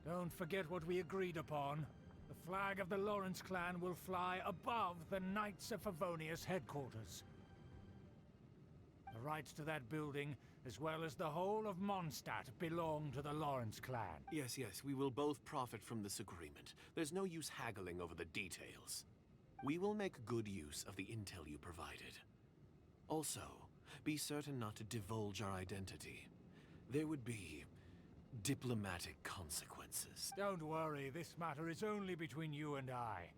Don't forget what we agreed upon. The flag of the Lawrence clan will fly above the Knights of Favonius headquarters. The rights to that building, as well as the whole of Mondstadt, belong to the Lawrence clan. Yes, we will both profit from this agreement. There's no use haggling over the details. We will make good use of the intel you provided. Also, be certain not to divulge our identity. There would be diplomatic consequences. Don't worry, this matter is only between you and I.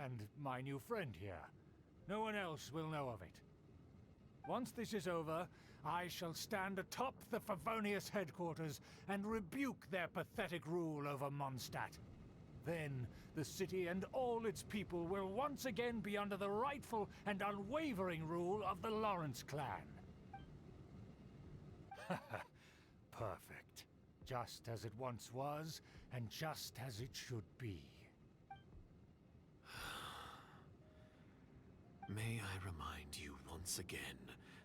And my new friend here. No one else will know of it. Once this is over, I shall stand atop the Favonius headquarters and rebuke their pathetic rule over Mondstadt. Then, the city and all its people will once again be under the rightful and unwavering rule of the Lawrence clan. Perfect. Just as it once was, and just as it should be. May I remind you once again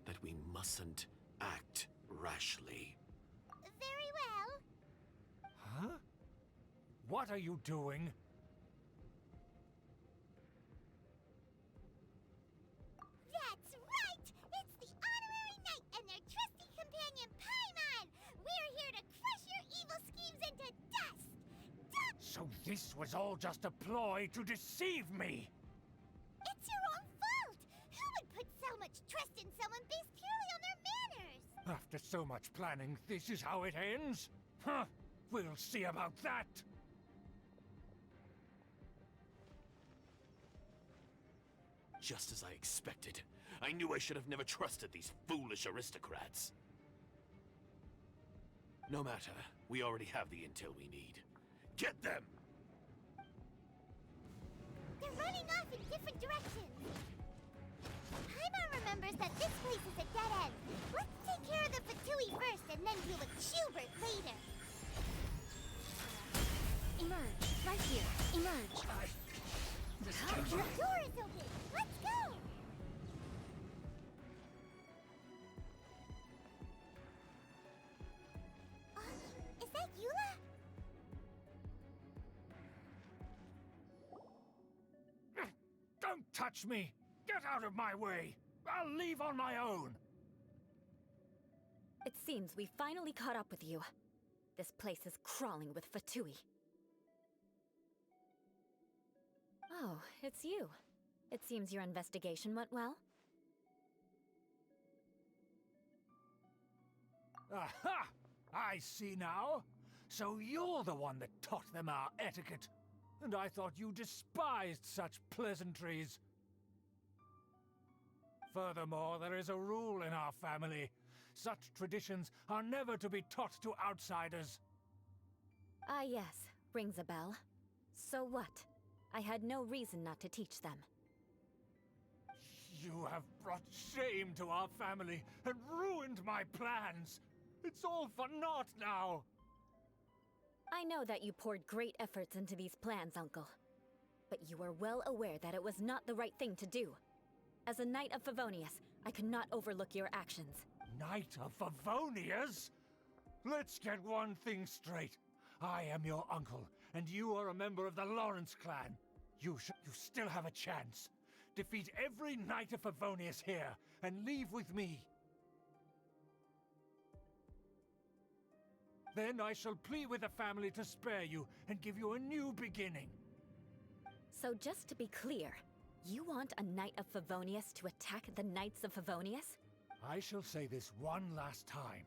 that we mustn't act rashly. Very well. Huh? What are you doing? That's right! It's the Honorary Knight and their trusty companion, Paimon! We're here to crush your evil schemes into dust! So this was all just a ploy to deceive me! It's your own fault! Who would put so much trust in someone based purely on their manners? After so much planning, this is how it ends? Huh! We'll see about that! Just as I expected. I knew I should have never trusted these foolish aristocrats. No matter, we already have the intel we need. Get them! They're running off in different directions. Paimon remembers that this place is a dead end. Let's take care of the Fatui first and then deal with Schubert later. Emerge. Right here. Emerge. The door is open. Let's go! Is that Eula? Don't touch me! Get out of my way! I'll leave on my own! It seems we finally caught up with you. This place is crawling with Fatui. Oh, it's you. It seems your investigation went well. Aha! I see now. So you're the one that taught them our etiquette. And I thought you despised such pleasantries. Furthermore, there is a rule in our family. Such traditions are never to be taught to outsiders. Ah yes, rings a bell. So what? I had no reason not to teach them. You have brought shame to our family and ruined my plans. It's all for naught now. I know that you poured great efforts into these plans, Uncle. But you were well aware that it was not the right thing to do. As a Knight of Favonius, I could not overlook your actions. Knight of Favonius? Let's get one thing straight. I am your uncle, and you are a member of the Lawrence clan. You still have a chance. Defeat every knight of Favonius here, and leave with me. Then I shall plead with the family to spare you and give you a new beginning. So just to be clear, you want a Knight of Favonius to attack the Knights of Favonius? I shall say this one last time.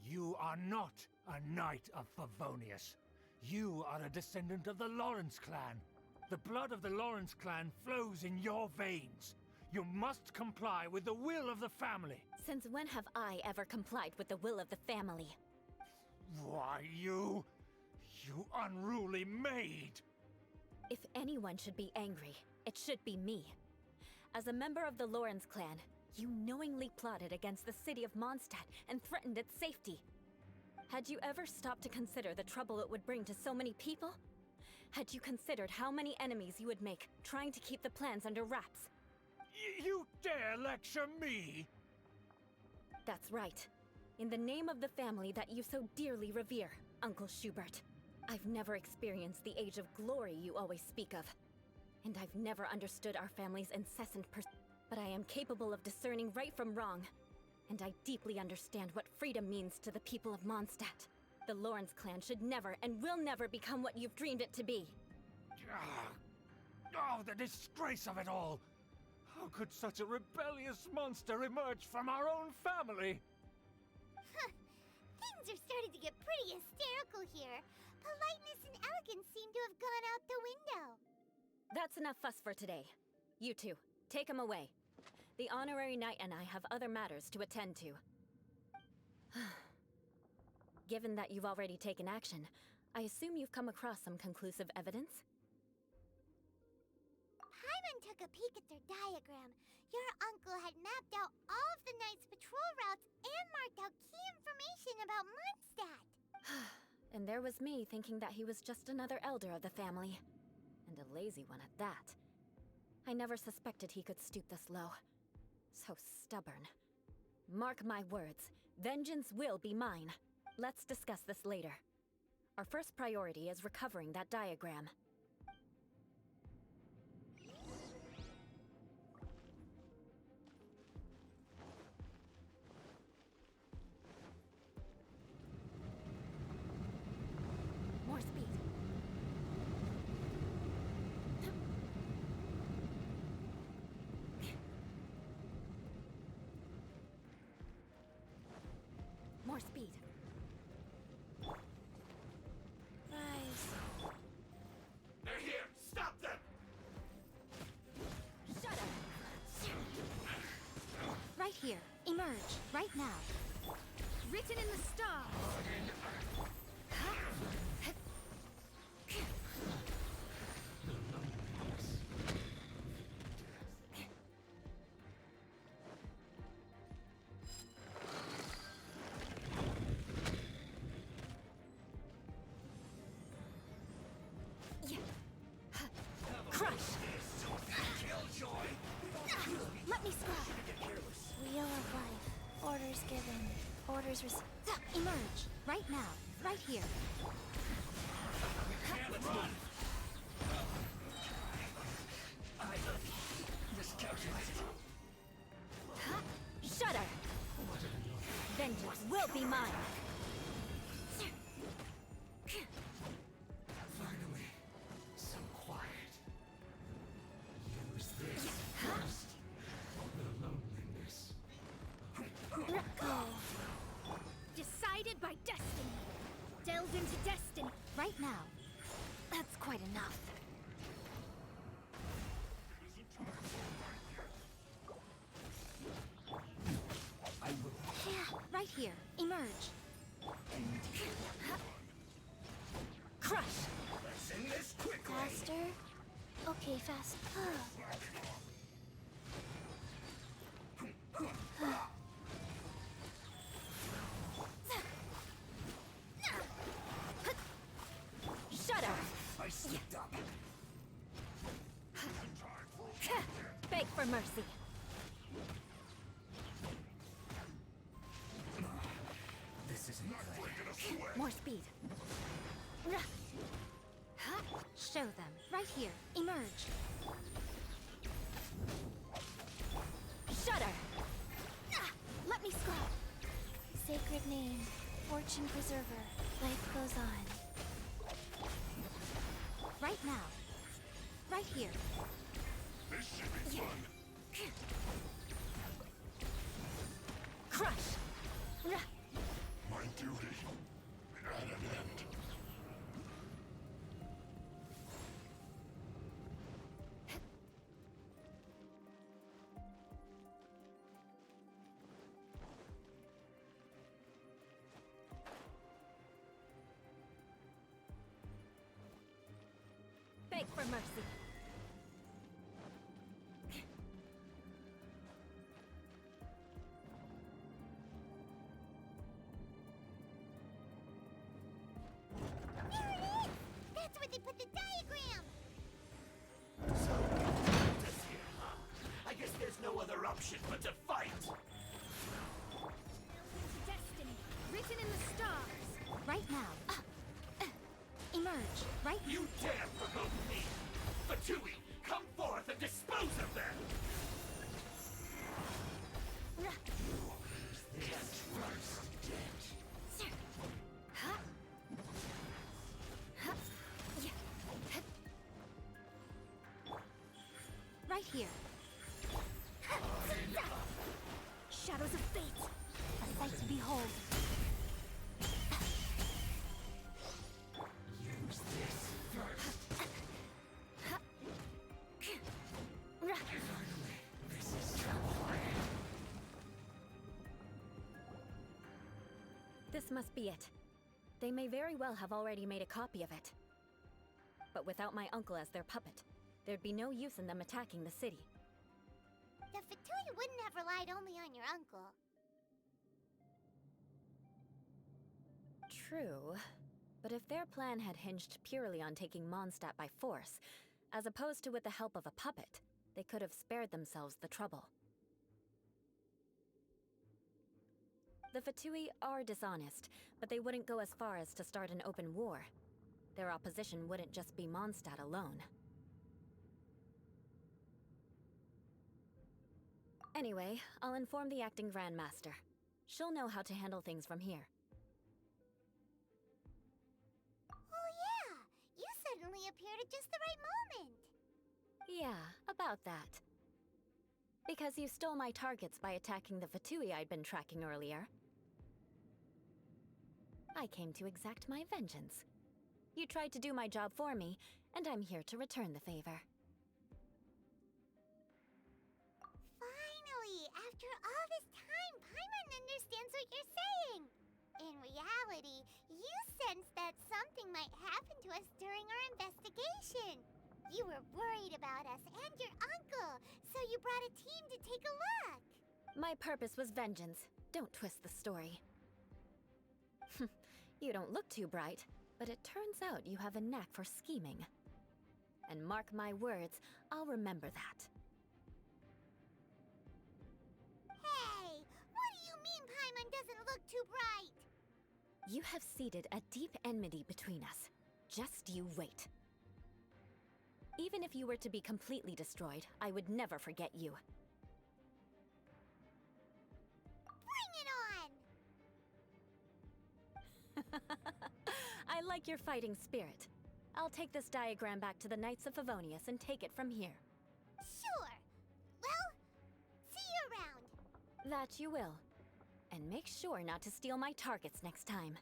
You are not a Knight of Favonius. You are a descendant of the Lawrence clan. The blood of the Lawrence clan flows in your veins. You must comply with the will of the family. Since when have I ever complied with the will of the family? Why, you unruly maid! If anyone should be angry, it should be me. As a member of the Lawrence clan, you knowingly plotted against the city of Mondstadt and threatened its safety. Had you ever stopped to consider the trouble it would bring to so many people? Had you considered how many enemies you would make trying to keep the plans under wraps? You dare lecture me? That's right. In the name of the family that you so dearly revere, Uncle Schubert. I've never experienced the age of glory you always speak of. And I've never understood our family's incessant but I am capable of discerning right from wrong. And I deeply understand what freedom means to the people of Mondstadt. The Lawrence clan should never and will never become what you've dreamed it to be. Oh, the disgrace of it all! How could such a rebellious monster emerge from our own family? Things are starting to get pretty hysterical here. Politeness and elegance seem to have gone out the window. That's enough fuss for today. You two, take him away. The honorary knight and I have other matters to attend to. Given that you've already taken action, I assume you've come across some conclusive evidence? Paimon took a peek at their diagram. Your uncle had mapped out all of the Knight's patrol routes and marked out key information about Mondstadt. And there was me thinking that he was just another elder of the family. And a lazy one at that. I never suspected he could stoop this low. So stubborn. Mark my words, vengeance will be mine. Let's discuss this later. Our first priority is recovering that diagram. More speed. More speed. Rise. They're here! Stop them! Shut up! Right here. Emerge. Right now. Written in the stars. Crush! Killjoy! Let me scrap. Wheel of life. Orders given. Orders received. Emerge. Right now. Right here. Run! I miscalculated. Shudder! Vengeance will be mine! Finally, some quiet. Use this first. The loneliness. Decided by destiny. Delve into destiny. Right now. That's quite enough. I will. Yeah, right here. Emerge. Crush! Let's end this quickly. Faster? Okay, fast. Shudder! I slipped up. Beg for mercy. This isn't good. More speed. show them. Right here. Emerge. Shudder! Ah, let me scroll. Sacred name. Fortune preserver. Life goes on. Right now. Right here. This should be fun. Crush! My duty at an end. Beg for mercy. There it is! That's where they put the diagram! So, this here, huh? I guess there's no other option but to fight. Destiny, written in the stars. Right now. Emerge. Right. You dare provoke me! Fatui, come forth and dispose of them! Can't trust dead. Right here. Shadows of fate. A sight to behold. Use this first. This is trouble. This must be it. They may very well have already made a copy of it. But without my uncle as their puppet, there'd be no use in them attacking the city. The Fatui wouldn't have relied only on your uncle. True. But if their plan had hinged purely on taking Mondstadt by force, as opposed to with the help of a puppet, they could have spared themselves the trouble. The Fatui are dishonest, but they wouldn't go as far as to start an open war. Their opposition wouldn't just be Mondstadt alone. Anyway, I'll inform the acting Grandmaster. She'll know how to handle things from here. Oh yeah! You suddenly appeared at just the right moment! Yeah, about that. Because you stole my targets by attacking the Fatui I'd been tracking earlier. I came to exact my vengeance. You tried to do my job for me, and I'm here to return the favor. Finally! After all this time, Paimon understands what you're saying! In reality, you sensed that something might happen to us during our investigation. You were worried about us and your uncle, so you brought a team to take a look. My purpose was vengeance. Don't twist the story. You don't look too bright, but it turns out you have a knack for scheming. And mark my words, I'll remember that. Hey, what do you mean Paimon doesn't look too bright? You have seeded a deep enmity between us. Just you wait. Even if you were to be completely destroyed, I would never forget you. Bring it on! I like your fighting spirit. I'll take this diagram back to the Knights of Favonius and take it from here. Sure. Well, see you around. That you will. And make sure not to steal my targets next time.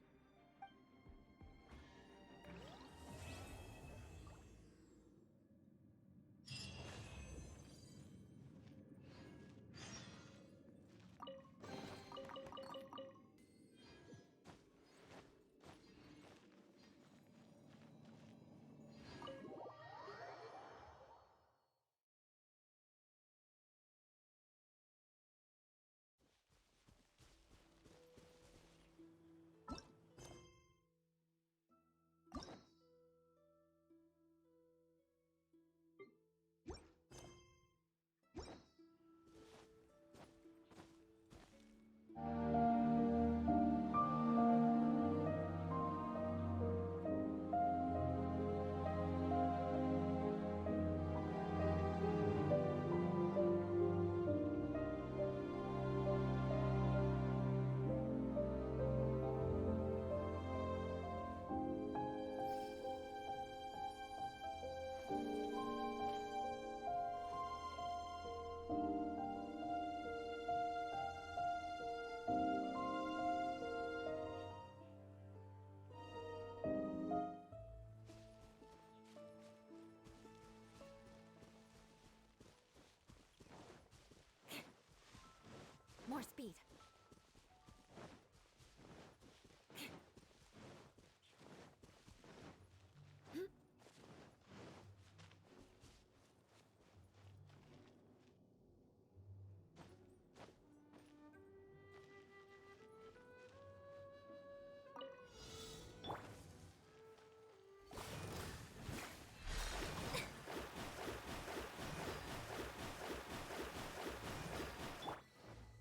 speed.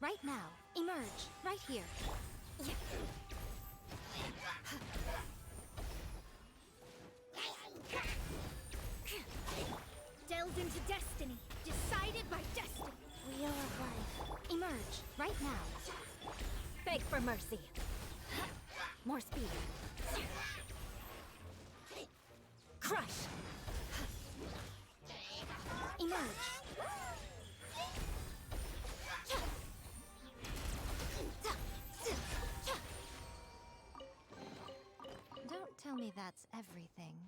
Right now. Emerge. Right here. Delved into destiny. Decided by destiny. Wheel of life. Emerge. Right now. Beg for mercy. More speed. Crush. Emerge. Don't tell me that's everything.